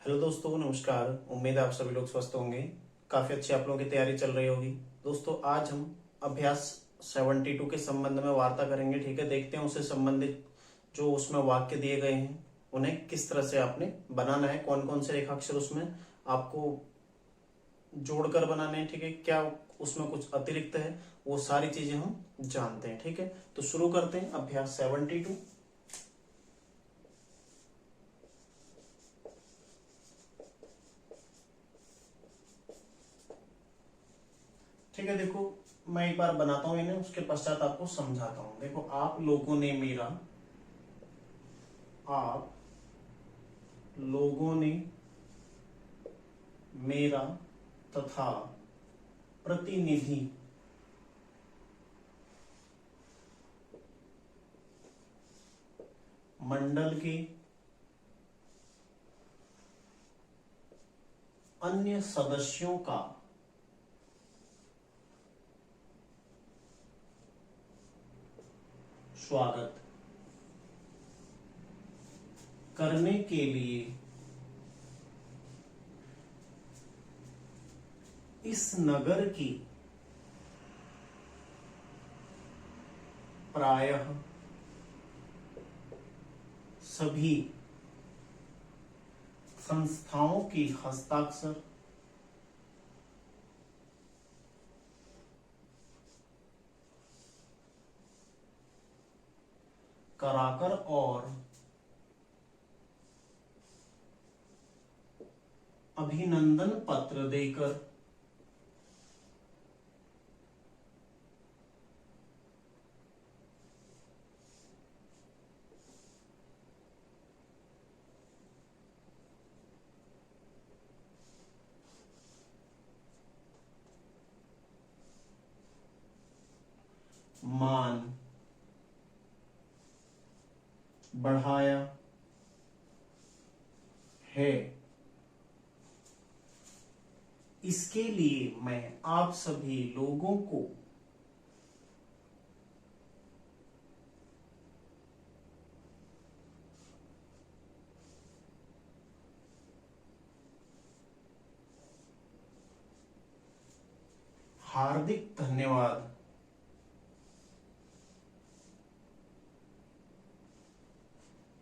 Hello दोस्तों, नमस्कार। उम्मीद है आप सभी लोग स्वस्थ होंगे। काफ़ी अच्छी आप लोगों की तैयारी चल रही होगी। दोस्तों, आज हम अभ्यास 72 के संबंध में वार्ता करेंगे। ठीक है, देखते हैं उससे संबंधित जो उसमें वाक्य दिए गए हैं उन्हें किस तरह से आपने बनाना है, कौन कौन से रेखाक्षर उसमें आपको जोड़कर बनाने हैं। ठीक है, क्या उसमें कुछ अतिरिक्त है, वो सारी चीजें हम जानते हैं। ठीक है, तो शुरू करते हैं अभ्यास 72। ठीक है, देखो मैं एक बार बनाता हूं इन्हें, उसके पश्चात आपको समझाता हूं। देखो, आप लोगों ने मेरा तथा प्रतिनिधि मंडल के अन्य सदस्यों का स्वागत करने के लिए इस नगर की प्रायः सभी संस्थाओं की हस्ताक्षर कराकर और अभिनंदन पत्र देकर मान बढ़ाया है। इसके लिए मैं आप सभी लोगों को हार्दिक धन्यवाद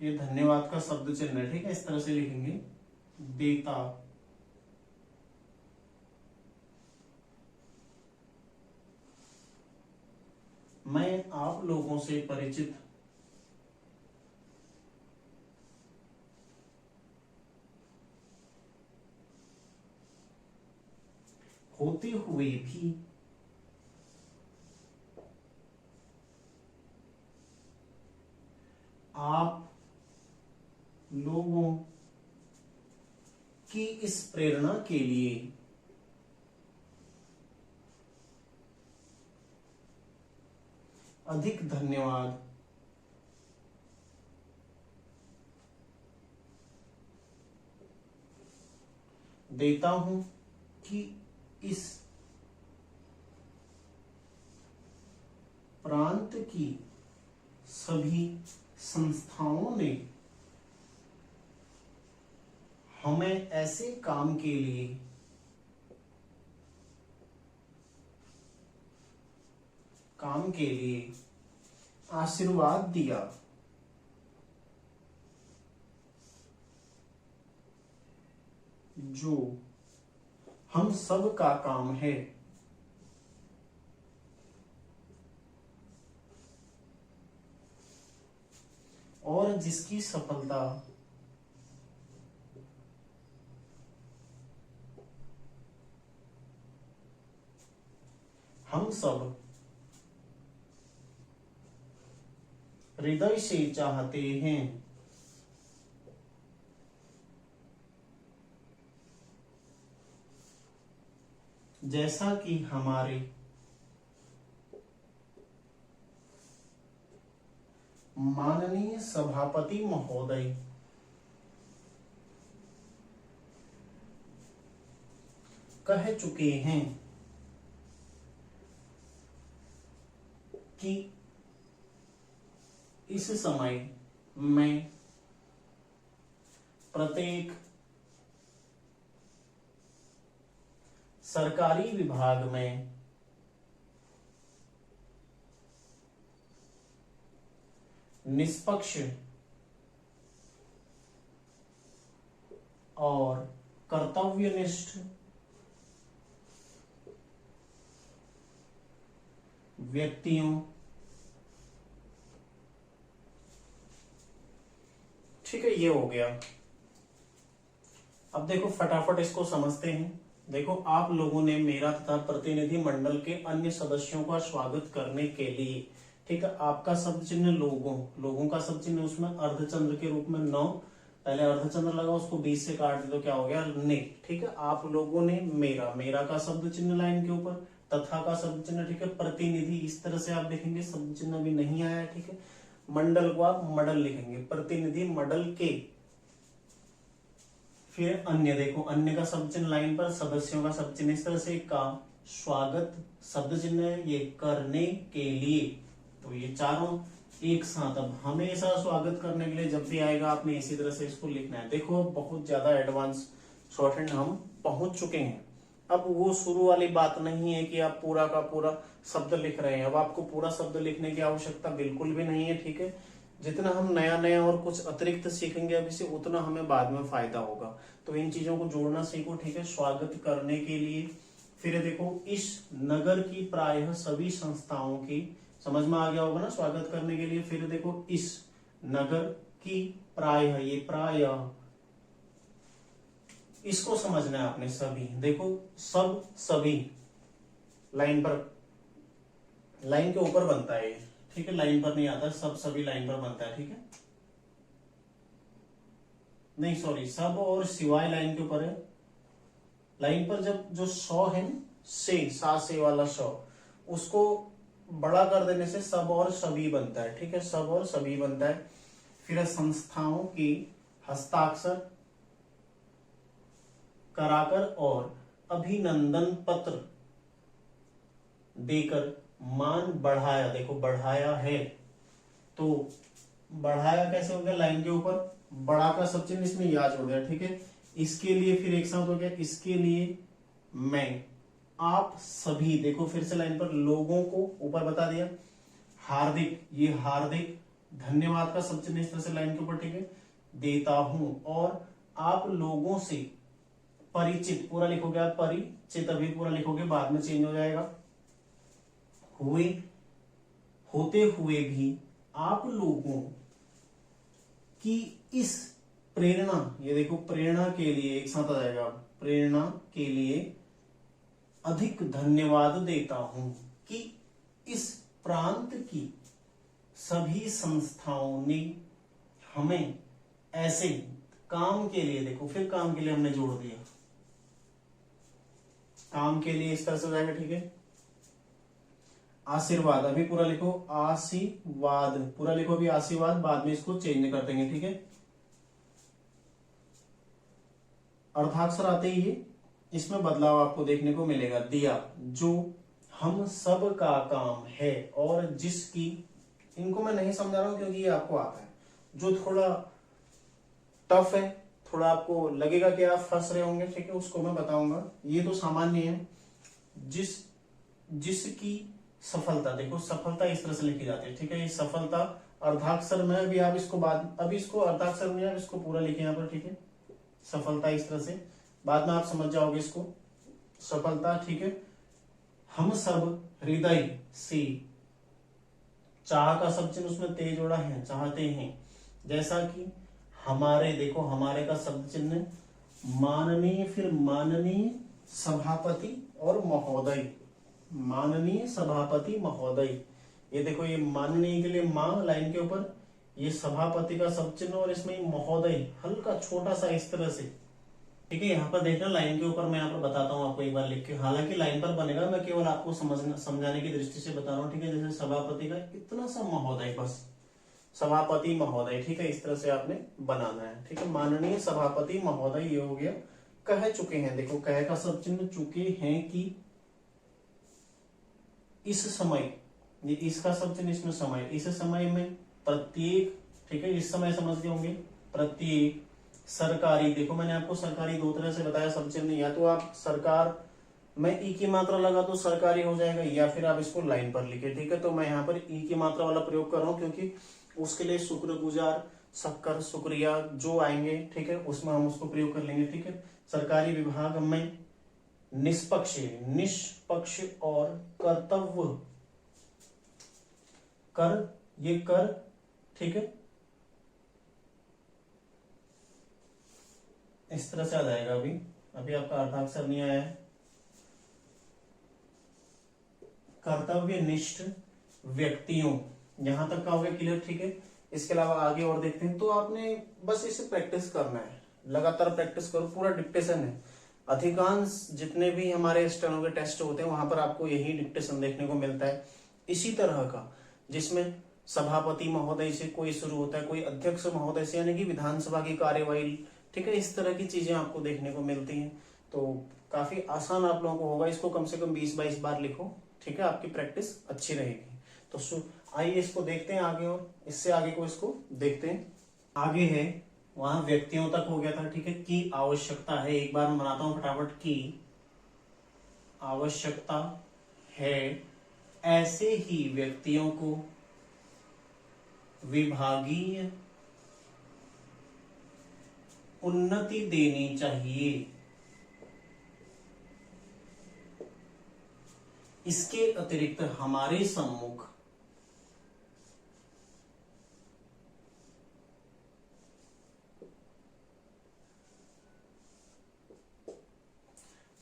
ये धन्यवाद का शब्द चिन्ह है। ठीक है, इस तरह से लिखेंगे, देता मैं आप लोगों से परिचित होते हुए भी आप लोगों की इस प्रेरणा के लिए अधिक धन्यवाद देता हूं कि इस प्रांत की सभी संस्थाओं ने हमें ऐसे काम के लिए आशीर्वाद दिया जो हम सब का काम है। और जिसकी सफलता हम सब हृदय से चाहते हैं। जैसा कि हमारे माननीय सभापति महोदय कह चुके हैं कि इस समय मैं प्रत्येक सरकारी विभाग में निष्पक्ष और कर्तव्यनिष्ठ व्यक्तियों, ठीक है, ये हो गया। अब देखो फटाफट इसको समझते हैं। देखो, आप लोगों ने मेरा तथा प्रतिनिधि मंडल के अन्य सदस्यों का स्वागत करने के लिए, ठीक है, आपका शब्द चिन्ह लोगों का शब्द चिन्ह उसमें अर्धचंद्र के रूप में 9, पहले अर्धचंद्र लगा, उसको 20 से काट दे तो क्या हो गया, ने। ठीक है, आप लोगों ने मेरा का शब्द चिन्ह लाइन के ऊपर, तथा का शब्द चिन्ह, ठीक है, प्रतिनिधि इस तरह से आप देखेंगे, शब्द चिन्ह भी नहीं आया, ठीक है, मंडल को आप मडल लिखेंगे, प्रतिनिधि मडल के। फिर अन्य, देखो अन्य का शब्द चिन्ह लाइन पर, सदस्यों का शब्द चिन्ह इस तरह से, का स्वागत शब्द चिन्ह ये करने के लिए, तो ये चारों एक साथ। अब हमेशा स्वागत करने के लिए जब भी आएगा आपने इसी तरह से इसको लिखना है। देखो बहुत ज्यादा एडवांस शॉर्टहैंड हम पहुंच चुके हैं। अब वो शुरू वाली बात नहीं है कि आप पूरा का पूरा शब्द लिख रहे हैं। अब आपको पूरा शब्द लिखने की आवश्यकता बिल्कुल भी नहीं है, ठीक है। जितना हम नया नया और कुछ अतिरिक्त सीखेंगे अभी से, उतना हमें बाद में फायदा होगा। तो इन चीजों को जोड़ना सीखो, ठीक है, स्वागत करने के लिए। फिर देखो, इस नगर की प्रायः सभी संस्थाओं की, समझ में आ गया होगा ना, स्वागत करने के लिए। फिर देखो, इस नगर की प्रायः, ये प्रायः इसको समझना है आपने, सभी। देखो, सब सभी लाइन पर, लाइन के ऊपर बनता है, ठीक है, लाइन पर नहीं आता, सब सभी लाइन पर बनता है, ठीक है, नहीं सॉरी, सब और सिवाय लाइन के ऊपर है। लाइन पर जब जो सौ है ना, से वाला सौ, उसको बड़ा कर देने से सब और सभी बनता है, ठीक है, सब और सभी बनता है। फिर संस्थाओं की हस्ताक्षर कराकर और अभिनंदन पत्र देकर मान बढ़ाया। देखो बढ़ाया है, तो बढ़ाया कैसे हो गया, लाइन के ऊपर बड़ा का सब चिन्ह इसमें या जोड़ दिया, ठीक है। इसके लिए फिर एक साथ हो गया, इसके लिए मैं, आप सभी, देखो फिर से लाइन पर लोगों को ऊपर बता दिया, हार्दिक, ये हार्दिक, धन्यवाद का सब चिन्ह इस तरह से लाइन के ऊपर, ठीक है, देता हूं। और आप लोगों से परिचित, पूरा लिखोगे आप, परिचित अभी पूरा लिखोगे, बाद में चेंज हो जाएगा, होते हुए भी आप लोगों की इस प्रेरणा, ये देखो प्रेरणा के लिए एक साथ आ जाएगा, प्रेरणा के लिए अधिक धन्यवाद देता हूं कि इस प्रांत की सभी संस्थाओं ने हमें ऐसे काम के लिए, देखो फिर काम के लिए हमने जोड़ दिया, काम के लिए इस तरह से हो जाएगा, ठीक है। आशीर्वाद, अभी पूरा लिखो, आशीर्वाद पूरा लिखो, अभी आशीर्वाद, बाद में इसको चेंज कर देंगे, ठीक है। अर्धाक्षर आते ही इसमें बदलाव आपको देखने को मिलेगा। दिया, जो हम सब का काम है और जिसकी, इनको मैं नहीं समझा रहा हूं क्योंकि ये आपको आता है। जो थोड़ा टफ है, थोड़ा आपको लगेगा कि आप फंस रहे होंगे, ठीक है, उसको मैं बताऊंगा। ये तो सामान्य है। जिसकी सफलता, देखो सफलता इस तरह से लिखी जाती है, ठीक है। ये सफलता अर्धाक्षर में, अभी आप इसको अभी इसको अर्धाक्षर में, आप इसको पूरा लिखे यहाँ पर, ठीक है। सफलता इस तरह से, बाद में आप समझ जाओगे इसको, सफलता, ठीक है। हम सब हृदय से, चाह का शब्द चिन्ह उसमें ते जोड़ा है, चाहते हैं, जैसा कि हमारे, देखो हमारे का शब्द चिन्ह माननीय, फिर माननीय सभापति और महोदय, माननीय सभापति महोदय। ये देखो, ये माननीय के लिए मां लाइन के ऊपर, ये सभापति का शब्द चिन्ह और इसमें महोदय हल्का छोटा सा इस तरह से, ठीक है। यहाँ पर देखना लाइन के ऊपर, मैं यहाँ पर बताता हूँ आपको एक बार लिख के, हालांकि लाइन पर बनेगा, मैं केवल आपको समझाने की दृष्टि से बता रहा हूँ, ठीक है। जैसे सभापति का इतना सा महोदय, बस सभापति महोदय, ठीक है, इस तरह से आपने बनाना है, ठीक है। माननीय सभापति महोदय, ये हो गया। कह चुके हैं, देखो कह का शब्द चिन्ह चुके हैं कि इस समय, ये इसका शब्द चिन्ह इसमें समय, इस समय में प्रत्येक, ठीक है, इस समय समझ गए होंगे, प्रत्येक सरकारी, देखो मैंने आपको सरकारी दो तरह से बताया शब्द चिन्ह, या तो आप सरकार मैं ई की मात्रा लगा तो सरकारी हो जाएगा, या फिर आप इसको लाइन पर लिखे, ठीक है। तो मैं यहाँ पर ई की मात्रा वाला प्रयोग कर रहा हूँ, क्योंकि उसके लिए शुक्रगुजार, शक्कर, शुक्रिया जो आएंगे, ठीक है, उसमें हम उसको प्रयोग कर लेंगे, ठीक है। सरकारी विभाग में निष्पक्ष, निष्पक्ष और कर्तव्य, कर, ये कर, ठीक है, इस तरह से आ जाएगा। अभी अभी आपका अर्धाक्षर नहीं आया है। कर्तव्यनिष्ठ व्यक्तियों, यहां तक का हो गया क्लियर, ठीक है। इसके अलावा आगे और देखते हैं। तो आपने बस इसे प्रैक्टिस करना है, लगातार प्रैक्टिस करो, पूरा डिक्टेशन है। अधिकांश जितने भी हमारे स्टेनो के टेस्ट होते हैं वहां पर आपको यही डिक्टेशन देखने को मिलता है, इसी तरह का, जिसमें सभापति महोदय से कोई शुरू होता है, कोई अध्यक्ष महोदय से, यानी कि विधानसभा की कार्यवाही, ठीक है। इस तरह की चीजें आपको देखने को मिलती हैं। तो काफी आसान आप लोगों को होगा, इसको कम से कम 20-22 बार लिखो, ठीक है, आपकी प्रैक्टिस अच्छी रहेगी। तो आइए इसको देखते हैं आगे, और इससे आगे को इसको देखते हैं। आगे है, वहां व्यक्तियों तक हो गया था, ठीक है। की आवश्यकता है, एक बार मैं बनाता हूं फटाफट। की आवश्यकता है ऐसे ही व्यक्तियों को विभागीय उन्नति देनी चाहिए। इसके अतिरिक्त हमारे सम्मुख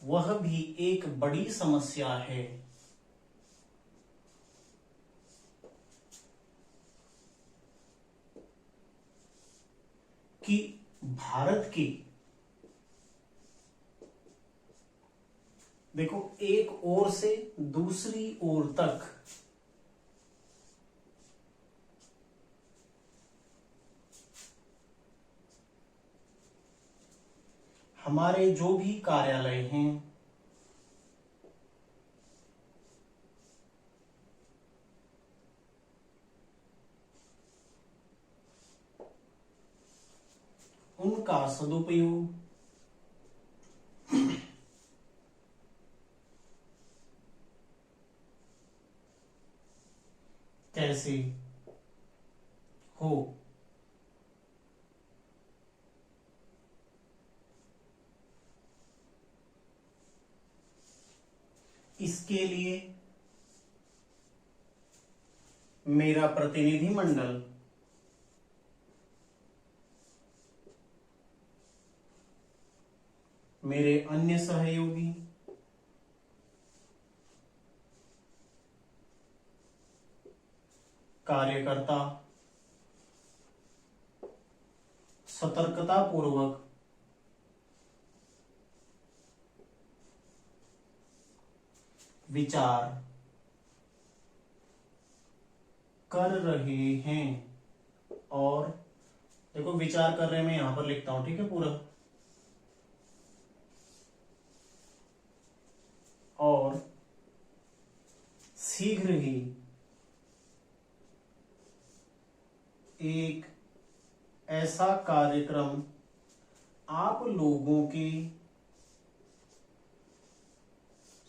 वह भी एक बड़ी समस्या है। कि भारत की, देखो, एक ओर से दूसरी ओर तक हमारे जो भी कार्यालय हैं उनका सदुपयोग कैसे हो, इसके लिए मेरा प्रतिनिधि मंडल मेरे अन्य सहयोगी कार्यकर्ता सतर्कता पूर्वक विचार कर रहे हैं। और देखो, विचार कर रहे हैं, मैं यहां पर लिखता हूं, ठीक है, पूरा। और शीघ्र ही एक ऐसा कार्यक्रम आप लोगों के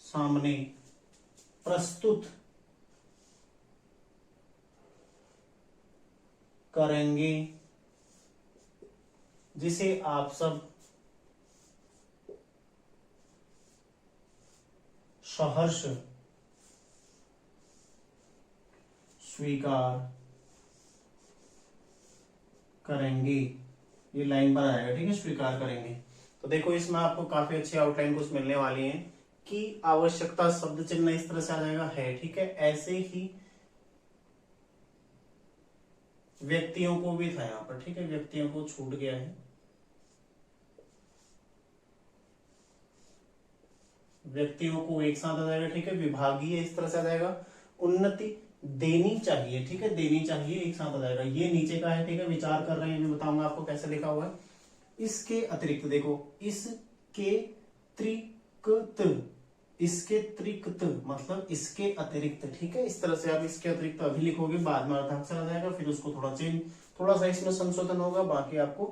सामने प्रस्तुत करेंगे, जिसे आप सब सहर्ष स्वीकार करेंगे। ये लाइन पर आएगा, ठीक है, स्वीकार करेंगे। तो देखो, इसमें आपको काफी अच्छी आउटलाइन कुछ मिलने वाली है। कि आवश्यकता शब्द चिन्ह इस तरह से आ जाएगा, है, ठीक है। ऐसे ही व्यक्तियों को भी था यहाँ पर, ठीक है, व्यक्तियों को छूट गया है। व्यक्तियों को एक साथ आ जाएगा, ठीक है। विभागीय इस तरह से आ जाएगा। उन्नति देनी चाहिए, ठीक है, देनी चाहिए एक साथ आ जाएगा। ये नीचे का है, ठीक है, विचार कर रहे हैं, मैं बताऊंगा आपको कैसे लिखा हुआ है। इसके अतिरिक्त देखो, इसके त्रिकृत, इसके त्रिकृत मतलब इसके अतिरिक्त, ठीक है। इस तरह से आप इसके अतिरिक्त अभी लिखोगे, बाद में अर्धाक्षर आ जाएगा, फिर उसको थोड़ा सा इसमें संशोधन होगा, बाकी आपको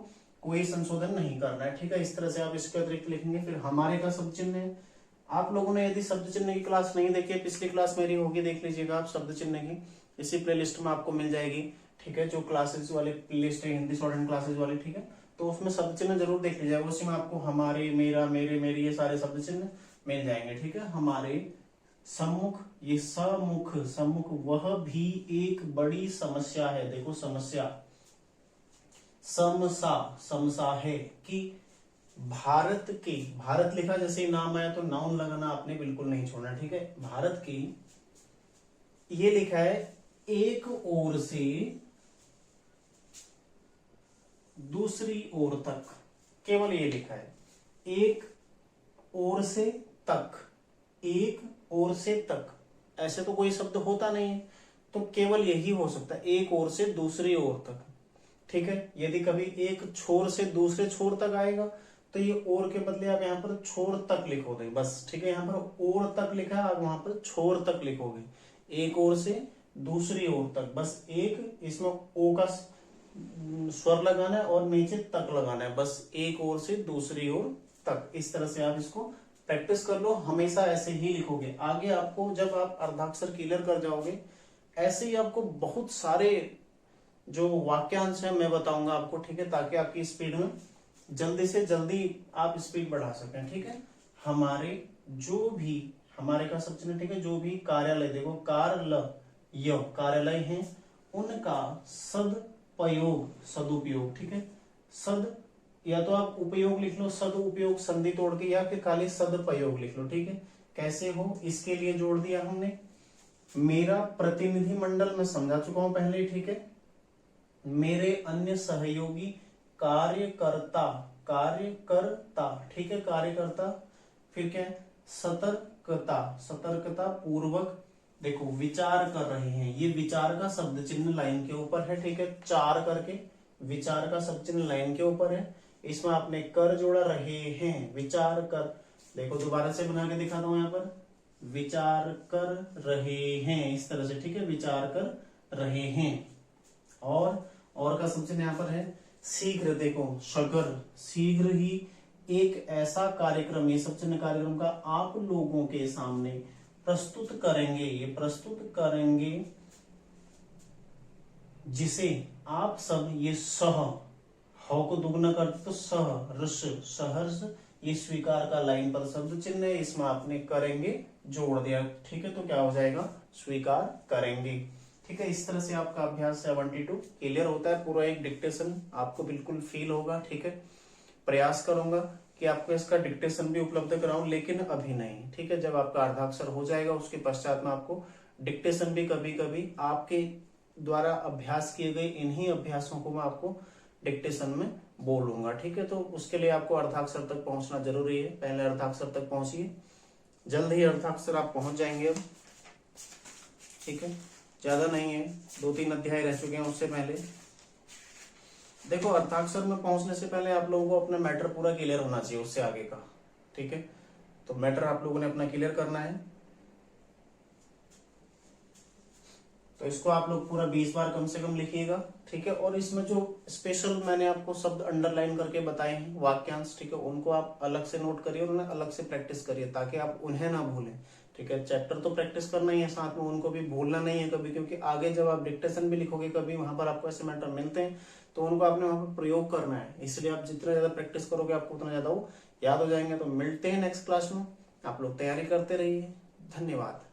कोई संशोधन नहीं करना है, ठीक है। इस तरह से आप इसके अतिरिक्त लिखेंगे। फिर हमारे का शब्द चिन्ह है, आप लोगों ने यदि शब्द चिन्ह की क्लास नहीं देखी है, पिछली क्लास मेरी होगी, देख लीजिएगा आप शब्द चिन्ह की, इसी प्लेलिस्ट में आपको मिल जाएगी, ठीक है, जो क्लासेस वाली प्लेलिस्ट है हिंदी शॉर्ट हैंड क्लासेस वाली, ठीक है, तो उसमें शब्द चिन्ह जरूर देख लीजिएगा, उसी में आपको हमारे, मेरा, मेरे, मेरी, ये सारे शब्द चिन्ह मिल जाएंगे, ठीक है। हमारे, सम्मुख, ये सम्मुख, सम्मुख, वह भी एक बड़ी समस्या है, देखो समस्या, समसा, समसा है कि भारत के, भारत लिखा जैसे ही नाम आया तो नाउन लगाना आपने बिल्कुल नहीं छोड़ना, ठीक है। भारत की, ये लिखा है एक ओर से दूसरी ओर तक, केवल ये लिखा है एक ओर से तक, एक ओर से तक, ऐसे तो कोई शब्द होता नहीं है, तो केवल यही हो सकता है, एक ओर से दूसरी ओर तक, ठीक है। यदि कभी एक छोर से दूसरे छोर तक आएगा तो ये और के बदले आप यहाँ पर छोर तक लिखोगे बस, ठीक है। यहाँ पर और तक लिखा है, आप वहां पर छोर तक लिखोगे, एक ओर से दूसरी ओर तक, बस एक, इसमें ओ का स्वर लगाना है और नीचे तक लगाना है, बस एक ओर से दूसरी ओर तक, इस तरह से आप इसको प्रैक्टिस कर लो, हमेशा ऐसे ही लिखोगे। आगे आपको जब आप अर्धाक्षर क्लियर कर जाओगे, ऐसे ही आपको बहुत सारे जो वाक्यांश है मैं बताऊंगा आपको, ठीक है, ताकि आपकी स्पीड में जल्दी से जल्दी आप स्पीड बढ़ा सकें, ठीक है। हमारे, जो भी, हमारे का सब चिन्ह, ठीक है, जो भी कार्यालय, देखो कार्यालय, कार्यालय है, उनका सदुपयोग, सदुपयोग, ठीक है, सद, या तो आप उपयोग लिख लो, सदुपयोग संधि तोड़ के, या फिर खाली सदुपयोग लिख लो, ठीक है। कैसे हो, इसके लिए जोड़ दिया हमने। मेरा प्रतिनिधि मंडल मैं समझा चुका हूं पहले, ठीक है। मेरे अन्य सहयोगी, कार्यकर्ता, कार्यकर्ता, ठीक है, कार्यकर्ता, फिर क्या है, सतर्कता, सतर्कता पूर्वक, देखो विचार कर रहे हैं, ये विचार का शब्द चिन्ह लाइन के ऊपर है, ठीक है, चार करके विचार का शब्द चिन्ह लाइन के ऊपर है, इसमें आपने कर जोड़ा, रहे हैं, विचार कर, देखो दोबारा से बना के दिखाता हूं, यहाँ पर विचार कर रहे हैं, इस तरह से, ठीक है, विचार कर रहे हैं। और का शब्द चिन्ह यहाँ पर है शीघ्र, देखो शीघ्र, शीघ्र ही एक ऐसा कार्यक्रम, ये शब्द चिन्ह कार्यक्रम का आप लोगों के सामने प्रस्तुत करेंगे, ये प्रस्तुत करेंगे, जिसे आप सब, ये सह, ह को दुगना करते तो सह, रस, सहर्ष, ये स्वीकार का लाइन पर शब्द चिन्ह है, इसमें आपने करेंगे जोड़ दिया, ठीक है, तो क्या हो जाएगा, स्वीकार करेंगे, ठीक है। इस तरह से आपका अभ्यास 72 क्लियर होता है, पूरा एक डिक्टेशन आपको बिल्कुल फील होगा, ठीक है। प्रयास करूंगा कि आपको इसका डिक्टेशन भी उपलब्ध कराऊं, लेकिन अभी नहीं, ठीक है, जब आपका अर्धाक्षर हो जाएगा उसके पश्चात में आपको डिक्टेशन भी कभी कभी आपके द्वारा अभ्यास किए गए इन्हीं अभ्यासों को मैं आपको डिक्टेशन में बोलूंगा, ठीक है। तो उसके लिए आपको अर्धाक्षर तक पहुंचना जरूरी है, पहले अर्धाक्षर तक पहुंचिए, जल्द ही अर्धाक्षर आप पहुंच जाएंगे अब, ठीक है, ज्यादा नहीं है, 2-3 अध्याय रह चुके हैं उससे पहले। देखो अर्धाक्षर में पहुंचने से पहले आप लोगों को अपना मैटर पूरा क्लियर होना चाहिए, उससे आगे का, ठीक है, तो मैटर आप लोगों ने अपना क्लियर करना है, तो इसको आप लोग पूरा 20 बार कम से कम लिखिएगा, ठीक है। और इसमें जो स्पेशल मैंने आपको शब्द अंडरलाइन करके बताए हैं वाक्यांश, ठीक है, उनको आप अलग से नोट करिए और उन्हें अलग से प्रैक्टिस करिए, ताकि आप उन्हें ना भूलें, ठीक है। चैप्टर तो प्रैक्टिस करना ही है, साथ में उनको भी भूलना नहीं है कभी, क्योंकि आगे जब आप डिक्टेशन भी लिखोगे कभी, वहां पर आपको ऐसे मैटर मिलते हैं तो उनको आपने वहां पर प्रयोग करना है, इसलिए आप जितना ज्यादा प्रैक्टिस करोगे आपको उतना ज्यादा वो याद हो जाएंगे। तो मिलते हैं नेक्स्ट क्लास में, आप लोग तैयारी करते रहिए, धन्यवाद।